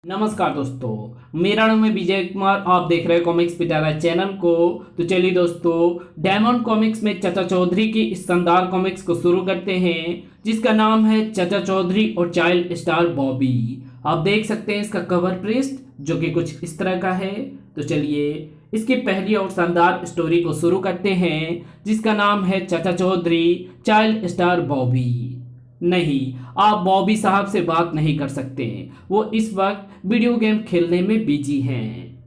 नमस्कार दोस्तों, मेरा नाम है विजय कुमार। आप देख रहे हैं कॉमिक्स पिटारा चैनल को। तो चलिए दोस्तों, डायमंड कॉमिक्स में चाचा चौधरी की इस शानदार कॉमिक्स को शुरू करते हैं, जिसका नाम है चाचा चौधरी और चाइल्ड स्टार बॉबी। आप देख सकते हैं इसका कवर पृष्ठ जो कि कुछ इस तरह का है। तो चलिए इसकी पहली और शानदार स्टोरी को शुरू करते हैं, जिसका नाम है चाचा चौधरी चाइल्ड स्टार बॉबी। नहीं, आप बॉबी साहब से बात नहीं कर सकते, वो इस वक्त वीडियो गेम खेलने में बिजी हैं।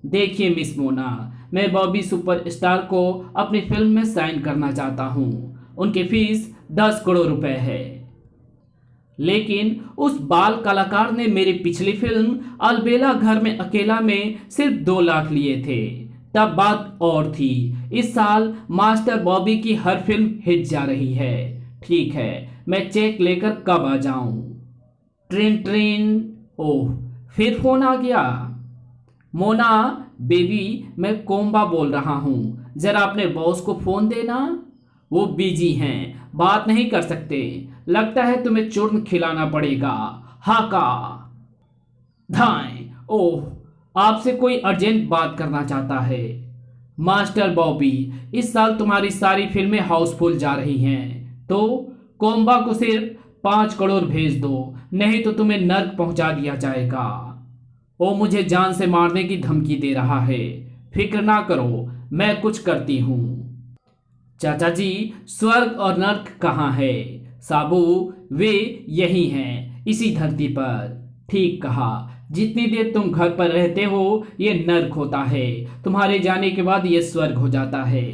देखिए मिस मोना, मैं बॉबी सुपरस्टार को अपनी फिल्म में साइन करना चाहता हूँ। उनकी फीस 10 करोड़ रुपए है, लेकिन उस बाल कलाकार ने मेरी पिछली फिल्म अलबेला घर में अकेला में सिर्फ 2 लाख लिए थे। तब बात और थी। इस साल मास्टर बॉबी की हर फिल्म हिट जा रही है। ठीक है, मैं चेक लेकर कब आ जाऊं? Train train. ओह, फिर फोन आ गया। मोना बेबी, मैं कोम्बा बोल रहा हूं, जरा अपने बॉस को फोन देना। वो बिजी हैं, बात नहीं कर सकते। लगता है तुम्हें चूर्ण खिलाना पड़ेगा। हाका धाएं। ओह, आपसे कोई अर्जेंट बात करना चाहता है। मास्टर बॉबी, इस साल तुम्हारी सारी फिल्में हाउसफुल जा रही हैं, तो कोम्बा को सिर्फ 5 करोड़ भेज दो, नहीं तो तुम्हें नर्क पहुंचा दिया जाएगा। वो मुझे जान से मारने की धमकी दे रहा है। फिक्र ना करो, मैं कुछ करती हूँ। चाचा जी, स्वर्ग और नर्क कहाँ है? साबू, वे यही हैं, इसी धरती पर। ठीक कहा, जितनी देर तुम घर पर रहते हो ये नर्क होता है, तुम्हारे जाने के बाद ये स्वर्ग हो जाता है।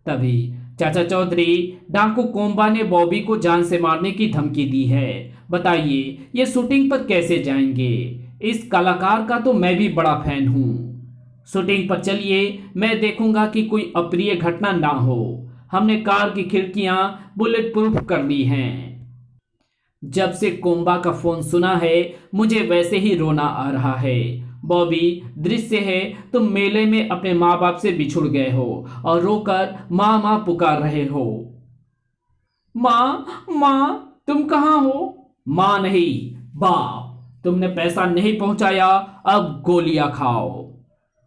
तभी चाचा चौधरी, डाकू कोम्बा ने बॉबी को जान से मारने की धमकी दी है। बताइए ये शूटिंग पर कैसे जाएंगे? इस कलाकार का तो मैं भी बड़ा फैन हूँ। शूटिंग पर चलिए, मैं देखूंगा कि कोई अप्रिय घटना ना हो। हमने कार की खिड़कियां बुलेट प्रूफ कर ली हैं। जब से कोम्बा का फोन सुना है, मुझे वैसे ही रोना आ रहा है। बॉबी, दृश्य है तुम मेले में अपने माँ बाप से बिछुड़ गए हो और रोकर माँ माँ पुकार रहे हो। माँ माँ, तुम कहाँ हो? माँ नहीं, बाप। तुमने पैसा नहीं पहुंचाया, अब गोलियां खाओ।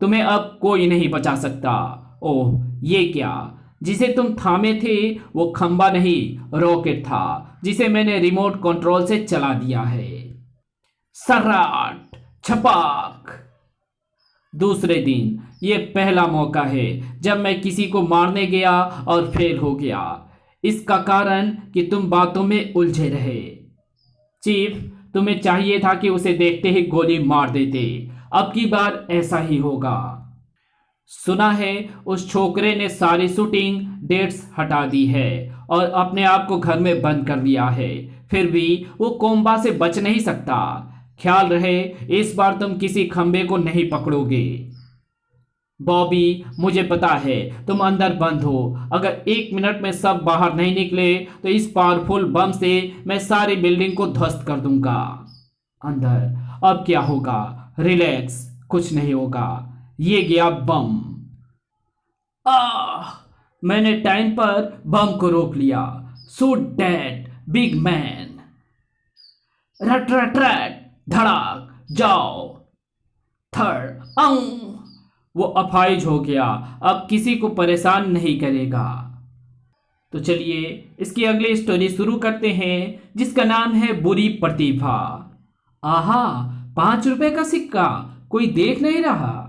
तुम्हें अब कोई नहीं बचा सकता। ओह, ये क्या? जिसे तुम थामे थे वो खंबा नहीं, रॉकेट था, जिसे मैंने रिमोट कंट्रोल से चला दिया है। सर्राट छपाक। दूसरे दिन, ये पहला मौका है जब मैं किसी को मारने गया और फेल हो गया। इसका कारण कि तुम बातों में उलझे रहे। चीफ, तुम्हें चाहिए था कि उसे देखते ही गोली मार देते। अब की बार ऐसा ही होगा। सुना है उस छोकरे ने सारी शूटिंग डेट्स हटा दी है और अपने आप को घर में बंद कर लिया है। फिर भी वो कोम्बा से बच नहीं सकता। ख्याल रहे, इस बार तुम किसी खंबे को नहीं पकड़ोगे। बॉबी, मुझे पता है तुम अंदर बंद हो। अगर 1 मिनट में सब बाहर नहीं निकले तो इस पावरफुल बम से मैं सारी बिल्डिंग को ध्वस्त कर दूंगा। अंदर, अब क्या होगा? रिलैक्स, कुछ नहीं होगा। ये गया बम। आह! मैंने टाइम पर बम को रोक लिया। Shoot that big man. रट रट रट, धड़ाक, जाओ। थर्ड अंग। वो अफाइज हो गया, अब किसी को परेशान नहीं करेगा। तो चलिए इसकी अगली स्टोरी शुरू करते हैं, जिसका नाम है बुरी प्रतिभा। आहा, 5 रुपए का सिक्का, कोई देख नहीं रहा।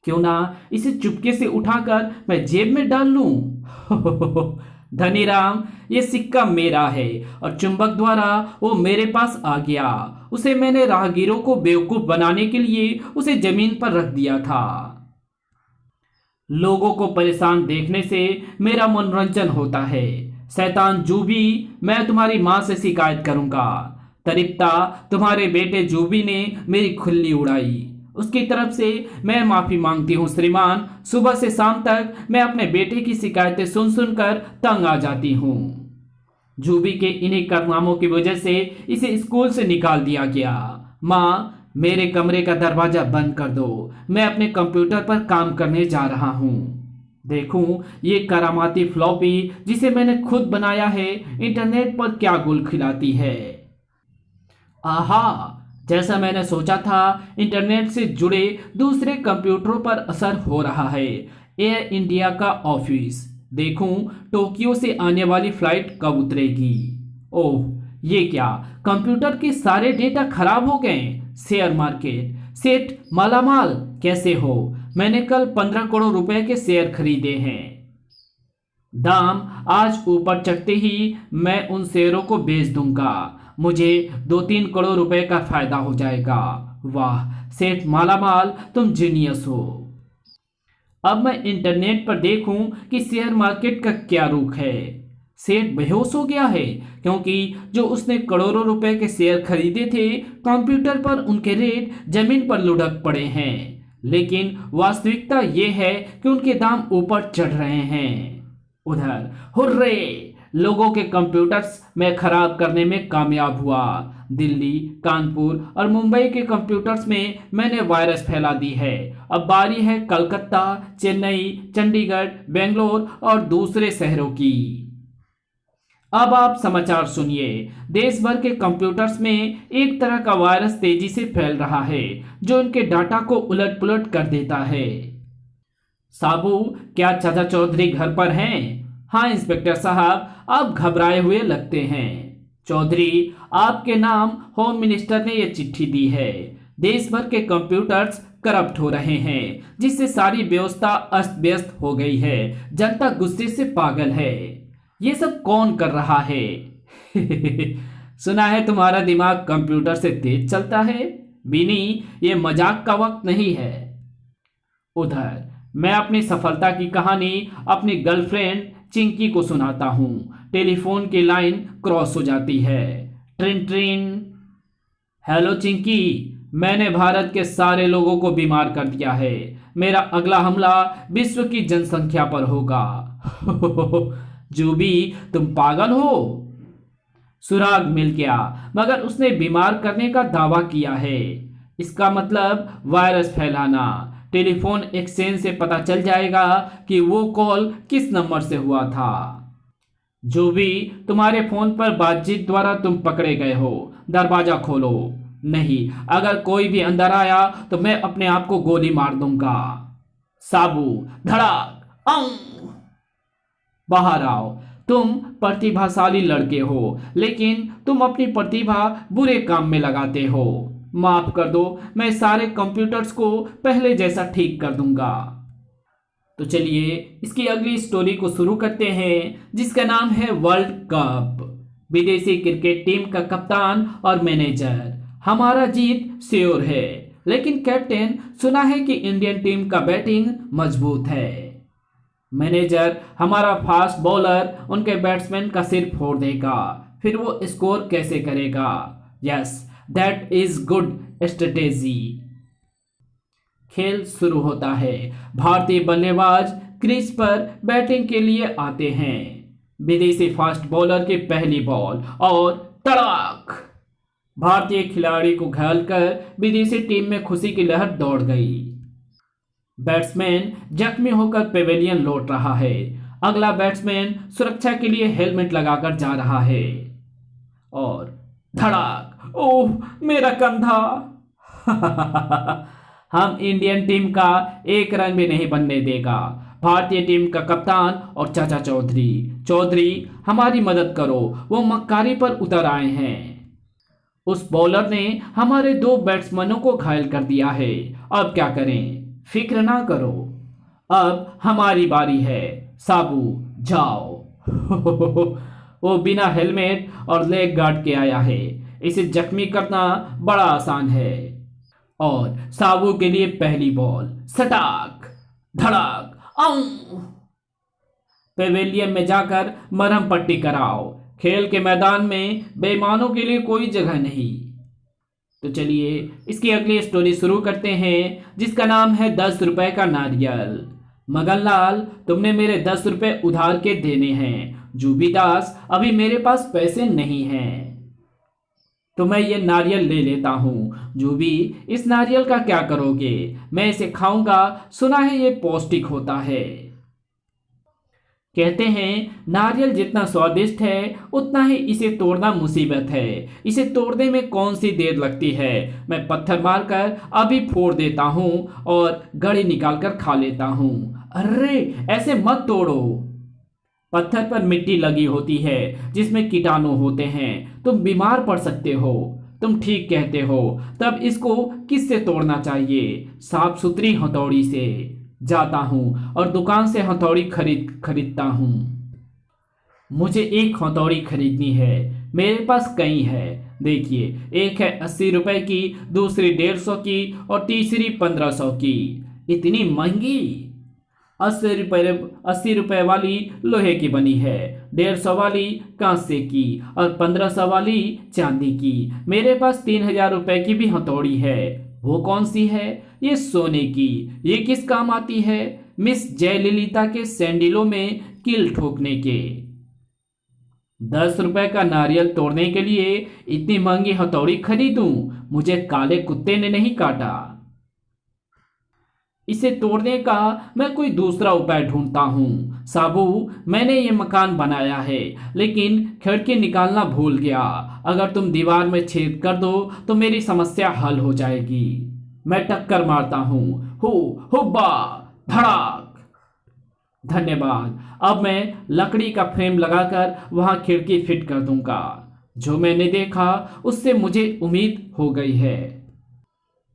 क्यों ना इसे चुपके से उठाकर मैं जेब में डाल लूं। धनीराम, ये सिक्का मेरा है और चुंबक द्वारा वो मेरे पास आ गया। उसे मैंने राहगीरों को बेवकूफ बनाने के लिए उसे जमीन पर रख दिया था। लोगों को परेशान देखने से मेरा मनोरंजन होता है। शैतान जूबी, मैं तुम्हारी माँ से शिकायत करूंगा। तरिप्ता, तुम्हारे बेटे जूबी ने मेरी खुल्ली उड़ाई। उसकी तरफ से मैं माफी मांगती हूँ श्रीमान। सुबह से शाम तक मैं अपने बेटे की शिकायतें सुन सुनकर तंग आ जाती हूँ। जूबी के इन्हीं कारनामों की वजह से इसे स्कूल से निकाल दिया गया। माँ, मेरे कमरे का दरवाजा बंद कर दो, मैं अपने कंप्यूटर पर काम करने जा रहा हूँ। देखूं ये करामाती फ्लॉपी जिसे मैंने खुद बनाया है इंटरनेट पर क्या गुल खिलाती है। आहा, जैसा मैंने सोचा था, इंटरनेट से जुड़े दूसरे कंप्यूटरों पर असर हो रहा है। एयर इंडिया का ऑफिस, देखूं टोक्यो से आने वाली फ्लाइट कब उतरेगी। ओह, ये क्या, कंप्यूटर के सारे डेटा खराब हो गए। शेयर मार्केट, सेठ मालामाल कैसे हो? मैंने कल 15 करोड़ रुपए के शेयर खरीदे हैं। दाम आज ऊपर चढ़ते ही मैं उन शेयरों को बेच दूंगा। मुझे 2-3 करोड़ रुपए का फायदा हो जाएगा। वाह सेठ मालामाल, तुम जीनियस हो। अब मैं इंटरनेट पर देखूं कि शेयर मार्केट का क्या रुख है। सेठ बेहोश हो गया है, क्योंकि जो उसने करोड़ों रुपए के शेयर खरीदे थे, कंप्यूटर पर उनके रेट जमीन पर लुढ़क पड़े हैं। लेकिन वास्तविकता यह है कि उनके दाम ऊपर चढ़ रहे हैं। उधर हुर्रे, लोगों के कंप्यूटर्स में खराब करने में कामयाब हुआ। दिल्ली, कानपुर और मुंबई के कंप्यूटर्स में मैंने वायरस फैला दी है। अब बारी है कलकत्ता, चेन्नई, चंडीगढ़, बेंगलोर और दूसरे शहरों की। अब आप समाचार सुनिए। देश भर के कंप्यूटर्स में एक तरह का वायरस तेजी से फैल रहा है, जो उनके डाटा को उलट पुलट कर देता है। साबू, क्या चाचा चौधरी घर पर हैं? हाँ इंस्पेक्टर साहब, आप घबराए हुए लगते हैं। चौधरी, आपके नाम होम मिनिस्टर ने यह चिट्ठी दी है। देश भर के कंप्यूटर्स करप्ट हो रहे हैं, जिससे सारी व्यवस्था अस्त व्यस्त हो गई है। जनता गुस्से से पागल है। ये सब कौन कर रहा है? सुना है तुम्हारा दिमाग कंप्यूटर से तेज चलता है। बिनी, ये मजाक का वक्त नहीं है। उधर मैं अपनी सफलता की कहानी अपनी गर्लफ्रेंड चिंकी को सुनाता हूँ। टेलीफोन की लाइन क्रॉस हो जाती है। ट्रिन ट्रिन। हेलो चिंकी, मैंने भारत के सारे लोगों को बीमार कर दिया है। मेरा अगला हमला विश्व की जनसंख्या पर होगा। जूबी, तुम पागल हो। सुराग मिल गया, मगर उसने बीमार करने का दावा किया है। इसका मतलब वायरस फैलाना। टेलीफोन एक्सचेंज से पता चल जाएगा कि वो कॉल किस नंबर से हुआ था। जो भी तुम्हारे फोन पर बातचीत द्वारा तुम पकड़े गए हो, दरवाजा खोलो। नहीं, अगर कोई भी अंदर आया तो मैं अपने आप को गोली मार दूंगा। साबू, धड़ाक, बाहर आओ। तुम प्रतिभाशाली लड़के हो, लेकिन तुम अपनी प्रतिभा बुरे काम में लगाते हो। माफ कर दो, मैं सारे कंप्यूटर्स को पहले जैसा ठीक कर दूंगा। तो चलिए इसकी अगली स्टोरी को शुरू करते हैं, जिसका नाम है वर्ल्ड कप। विदेशी क्रिकेट टीम का कप्तान और मैनेजर। हमारा जीत श्योर है, लेकिन कैप्टन, सुना है कि इंडियन टीम का बैटिंग मजबूत है। मैनेजर, हमारा फास्ट बॉलर उनके बैट्समैन का सिर फोड़ देगा, फिर वो स्कोर कैसे करेगा? Yes, that is good strategy. खेल शुरू होता है। भारतीय बल्लेबाज क्रीज पर बैटिंग के लिए आते हैं। विदेशी फास्ट बॉलर की पहली बॉल और तड़ाक! भारतीय खिलाड़ी को घायल कर विदेशी टीम में खुशी की लहर दौड़ गई। बैट्समैन जख्मी होकर पेवेलियन लौट रहा है। अगला बैट्समैन सुरक्षा के लिए हेलमेट लगाकर जा रहा है और धड़ाक! ओह, मेरा कंधा! हम इंडियन टीम का एक रन भी नहीं बनने देगा। भारतीय टीम का कप्तान और चाचा चौधरी। चौधरी, हमारी मदद करो, वो मक्कारी पर उतर आए हैं। उस बॉलर ने हमारे 2 बैट्समैनों को घायल कर दिया है। अब क्या करें? फिक्र ना करो, अब हमारी बारी है। साबू, जाओ। वो बिना हेलमेट और लेग गार्ड के आया है। इसे जख्मी करना बड़ा आसान है। और साबू के लिए पहली बॉल, सटाक, धड़ाक, पेवेलियन में जाकर मरहम पट्टी कराओ। खेल के मैदान में बेईमानों के लिए कोई जगह नहीं। तो चलिए इसकी अगली स्टोरी शुरू करते हैं, जिसका नाम है 10 रुपए का नारियल। मगनलाल, तुमने मेरे 10 रुपए उधार के देने हैं। जूबीदास, अभी मेरे पास पैसे नहीं हैं, तो मैं ये नारियल ले लेता हूँ। जूबी, इस नारियल का क्या करोगे? मैं इसे खाऊंगा, सुना है ये पौष्टिक होता है। कहते हैं नारियल जितना स्वादिष्ट है उतना ही इसे तोड़ना मुसीबत है। इसे तोड़ने में कौन सी देर लगती है। मैं पत्थर मारकर अभी फोड़ देता हूँ और गड़ी निकालकर खा लेता हूँ। अरे ऐसे मत तोड़ो। पत्थर पर मिट्टी लगी होती है जिसमें कीटाणु होते हैं, तुम बीमार पड़ सकते हो। तुम ठीक कहते हो। तब इसको किससे तोड़ना चाहिए? साफ सुथरी हथौड़ी से। जाता हूँ और दुकान से हथौड़ी खरीदता हूँ। मुझे एक हथौड़ी खरीदनी है। मेरे पास कई है। देखिए, एक है 80 रुपए की, दूसरी 150 की और तीसरी 1500 की। इतनी महंगी? 80 रुपए वाली लोहे की बनी है, 150 वाली कांसे की और 1500 वाली चांदी की। मेरे पास 3000 रुपए की भी हथौड़ी है। वो कौन सी है? ये सोने की। ये किस काम आती है? मिस जयललिता के सैंडलों में कील ठोकने के। 10 रुपए का नारियल तोड़ने के लिए इतनी महंगी हथौड़ी खरीदूं? मुझे काले कुत्ते ने नहीं काटा। इसे तोड़ने का मैं कोई दूसरा उपाय ढूंढता हूँ। साबू, मैंने ये मकान बनाया है लेकिन खिड़की निकालना भूल गया। अगर तुम दीवार में छेद कर दो तो मेरी समस्या हल हो जाएगी। मैं टक्कर मारता हूँ। हुब्बा धड़ाक। धन्यवाद। अब मैं लकड़ी का फ्रेम लगाकर वहां खिड़की फिट कर दूंगा। जो मैंने देखा उससे मुझे उम्मीद हो गई है।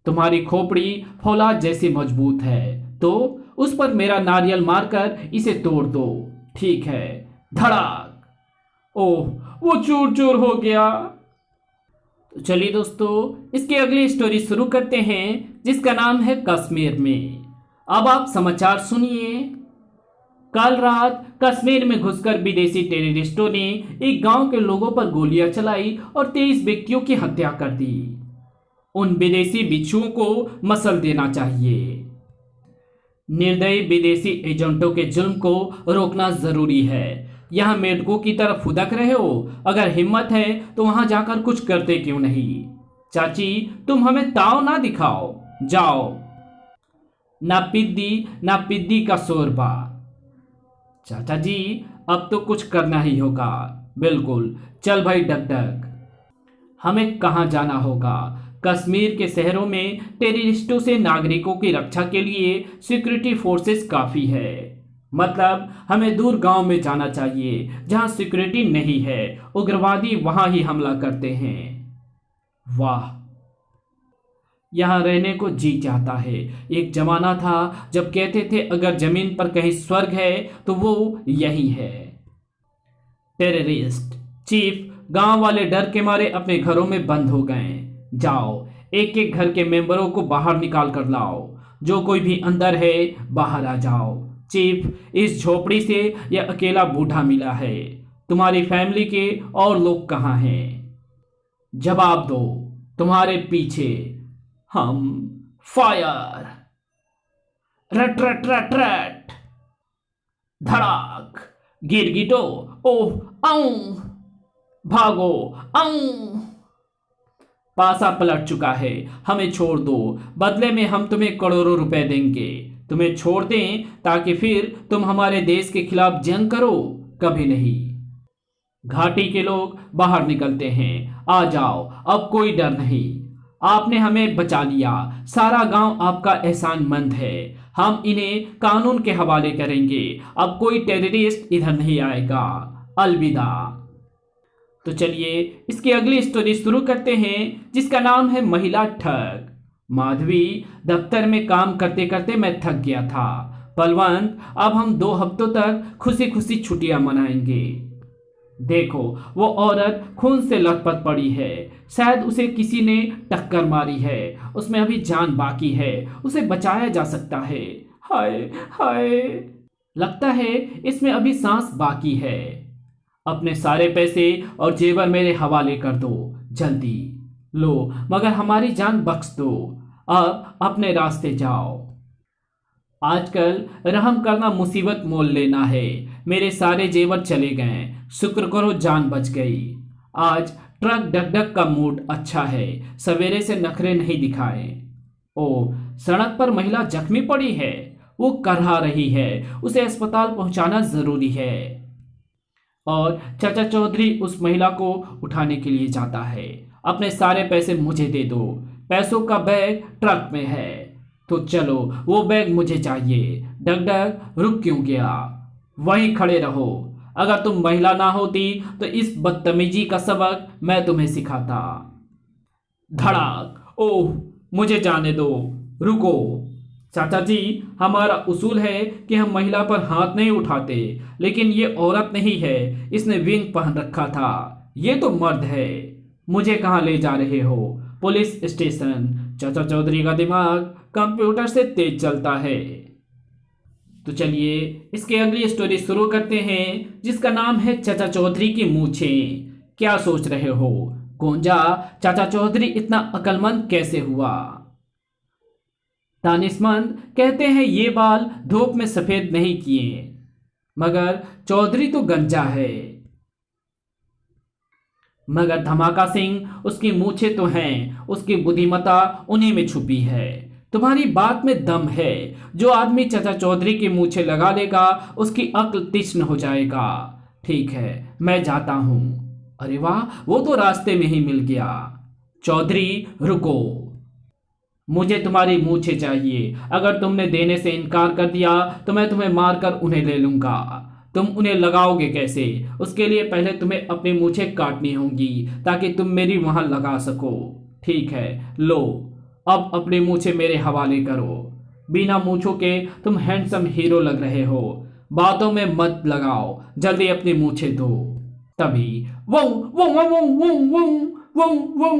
तुम्हारी खोपड़ी फौलाद जैसी मजबूत है, तो उस पर मेरा नारियल मारकर इसे तोड़ दो। ठीक है। धड़ाक। ओह, वो चूर चूर हो गया। तो चलिए दोस्तों, इसकी अगली स्टोरी शुरू करते हैं जिसका नाम है कश्मीर में। अब आप समाचार सुनिए। कल रात कश्मीर में घुसकर विदेशी टेररिस्टों ने एक गांव के लोगों पर गोलियां चलाई और 23 व्यक्तियों की हत्या कर दी। उन विदेशी बिच्छुओं को मसल देना चाहिए। निर्दयी विदेशी एजेंटों के जुल्म को रोकना जरूरी है। यहाँ मेढकों की तरफ फुदक रहे हो? अगर हिम्मत है तो वहां जाकर कुछ करते क्यों नहीं? चाची, तुम हमें ताव ना दिखाओ। जाओ। ना पिद्दी का शोरबा। चाचा जी, अब तो कुछ करना ही होगा। बिल्कुल। चल भाई डक। हमें कहाँ जाना होगा? कश्मीर के शहरों में टेररिस्टों से नागरिकों की रक्षा के लिए सिक्योरिटी फोर्सेस काफ़ी है। मतलब हमें दूर गांव में जाना चाहिए जहां सिक्योरिटी नहीं है। उग्रवादी वहां ही हमला करते हैं। वाह, यहाँ रहने को जी चाहता है। एक जमाना था जब कहते थे अगर जमीन पर कहीं स्वर्ग है तो वो यही है। टेररिस्ट चीफ, गांव वाले डर के मारे अपने घरों में बंद हो गए। जाओ, एक एक घर के मेंबरों को बाहर निकाल कर लाओ। जो कोई भी अंदर है बाहर आ जाओ। चीफ, इस झोपड़ी से यह अकेला बूढ़ा मिला है। तुम्हारी फैमिली के और लोग कहाँ हैं? जवाब दो। तुम्हारे पीछे। हम। फायर। रट रट रट रट। धड़ाक। गिरगिटो। ओह आऊं। भागो। आऊं। पासा पलट चुका है। हमें छोड़ दो, बदले में हम तुम्हें करोड़ों रुपए देंगे। तुम्हें छोड़ दें ताकि फिर तुम हमारे देश के खिलाफ जंग करो? कभी नहीं। घाटी के लोग बाहर निकलते हैं। आ जाओ, अब कोई डर नहीं। आपने हमें बचा लिया। सारा गांव आपका एहसानमंद है। हम इन्हें कानून के हवाले करेंगे। अब कोई टेररिस्ट इधर नहीं आएगा। अलविदा। तो चलिए इसकी अगली स्टोरी शुरू करते हैं जिसका नाम है महिला ठग। माधवी, दफ्तर में काम करते करते मैं थक गया था। बलवंत, अब हम 2 हफ्तों तक खुशी खुशी छुट्टियां मनाएंगे। देखो, वो औरत खून से लथपथ पड़ी है। शायद उसे किसी ने टक्कर मारी है। उसमें अभी जान बाकी है। उसे बचाया जा सकता है। हाय हाय, लगता है इसमें अभी सांस बाकी है। अपने सारे पैसे और जेवर मेरे हवाले कर दो जल्दी। लो, मगर हमारी जान बख्श दो। अब अपने रास्ते जाओ। आजकल रहम करना मुसीबत मोल लेना है। मेरे सारे जेवर चले गए। शुक्र करो जान बच गई। आज ट्रक डगडग का मूड अच्छा है। सवेरे से नखरे नहीं दिखाए। ओ, सड़क पर महिला जख्मी पड़ी है। वो करहा रही है, उसे अस्पताल पहुंचाना जरूरी है। और चाचा चौधरी उस महिला को उठाने के लिए जाता है। अपने सारे पैसे मुझे दे दो, पैसों का बैग ट्रक में है। तो चलो, वो बैग मुझे चाहिए। डगडग रुक क्यों गया? वहीं खड़े रहो। अगर तुम महिला ना होती तो इस बदतमीजी का सबक मैं तुम्हें सिखाता। धड़ाक। ओह, मुझे जाने दो, रुको। चाचा जी, हमारा उसूल है कि हम महिला पर हाथ नहीं उठाते, लेकिन ये औरत नहीं है, इसने विंग पहन रखा था। ये तो मर्द है। मुझे कहाँ ले जा रहे हो? Police station. चाचा चौधरी का दिमाग कंप्यूटर से तेज चलता है। तो चलिए इसके अगली स्टोरी शुरू करते हैं, जिसका नाम है चाचा चौधरी की मूछें। क्या सोच रहे हो? गोंजा, चाचा चौधरी इतना अक्लमंद कैसे हुआ? दानिशमंद कहते हैं ये बाल धूप में सफेद नहीं किए, मगर चौधरी तो गंजा है। मगर धमाका सिंह, उसकी मूछें तो हैं, उसकी बुद्धिमत्ता उन्हीं में छुपी है। तुम्हारी बात में दम है। जो आदमी चाचा चौधरी की मूछें लगा लेगा उसकी अक्ल तीक्ष्ण हो जाएगा। ठीक है, मैं जाता हूं। अरे वाह, वो तो रास्ते में ही मिल गया। चौधरी रुको, मुझे तुम्हारी मूछें चाहिए। अगर तुमने देने से इनकार कर दिया तो मैं तुम्हें मारकर उन्हें ले लूंगा। तुम उन्हें लगाओगे कैसे? उसके लिए पहले तुम्हें अपनी मूछें काटनी होंगी ताकि तुम मेरी वहां लगा सको। ठीक है, लो, अब अपनी मूछें मेरे हवाले करो। बिना मूछों के तुम हैंडसम हीरो लग रहे हो। बातों में मत लगाओ, जल्दी अपनी मूछें दो। तभी वो वो वो वो वो वो वो वो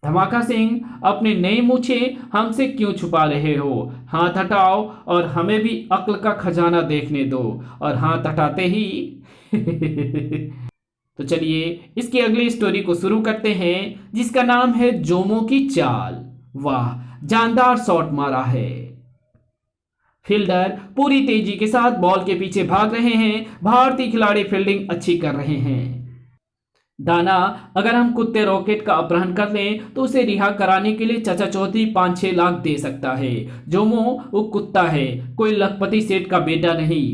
धमाका सिंह, अपनी नई मूछें हमसे क्यों छुपा रहे हो? हाथ हटाओ और हमें भी अक्ल का खजाना देखने दो। और हाथ हटाते ही तो चलिए इसकी अगली स्टोरी को शुरू करते हैं, जिसका नाम है जोमो की चाल। वाह, जानदार शॉट मारा है। फील्डर पूरी तेजी के साथ बॉल के पीछे भाग रहे हैं। भारतीय खिलाड़ी फील्डिंग अच्छी कर रहे हैं। दाना, अगर हम कुत्ते रॉकेट का अपहरण कर लें तो उसे रिहा कराने के लिए चाचा चौधरी 5-6 लाख दे सकता है। जोमो, वो कुत्ता है, कोई लखपति सेठ का बेटा नहीं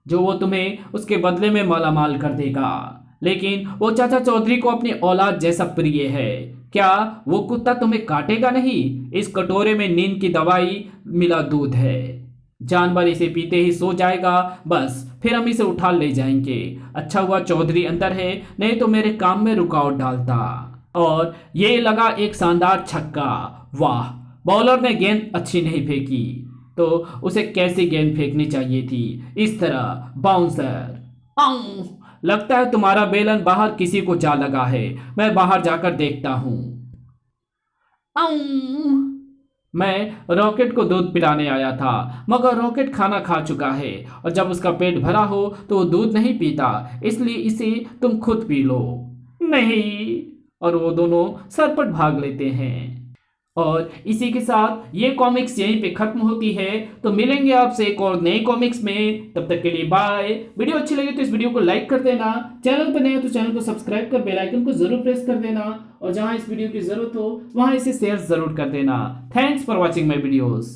जो वो तुम्हें उसके बदले में मालामाल कर देगा। लेकिन वो चाचा चौधरी को अपनी औलाद जैसा प्रिय है। क्या वो कुत्ता तुम्हें काटेगा नहीं? इस कटोरे में नींद की दवाई मिला दूध है। जानवर इसे पीते ही सो जाएगा, बस फिर हम इसे उठा ले जाएंगे। अच्छा हुआ चौधरी अंदर है, नहीं तो मेरे काम में रुकावट डालता। और ये लगा एक शानदार छक्का। वाह, बॉलर ने गेंद अच्छी नहीं फेंकी तो उसे कैसी गेंद फेंकनी चाहिए थी? इस तरह बाउंसर। लगता है तुम्हारा बेलन बाहर किसी को जा लगा है। मैं बाहर जाकर देखता हूं। मैं रॉकेट को दूध पिलाने आया था, मगर रॉकेट खाना खा चुका है और जब उसका पेट भरा हो तो वो दूध नहीं पीता, इसलिए इसे तुम खुद पी लो। नहीं। और वो दोनों सरपट भाग लेते हैं। और इसी के साथ ये कॉमिक्स यहीं पे खत्म होती है। तो मिलेंगे आपसे एक और नए कॉमिक्स में, तब तक के लिए बाय। वीडियो अच्छी लगी तो इस वीडियो को लाइक कर देना, चैनल पर नए हो तो चैनल को सब्सक्राइब कर बेल आइकन को जरूर प्रेस कर देना, और जहां इस वीडियो की जरूरत हो वहां इसे शेयर जरूर कर देना। Thanks for watching my videos.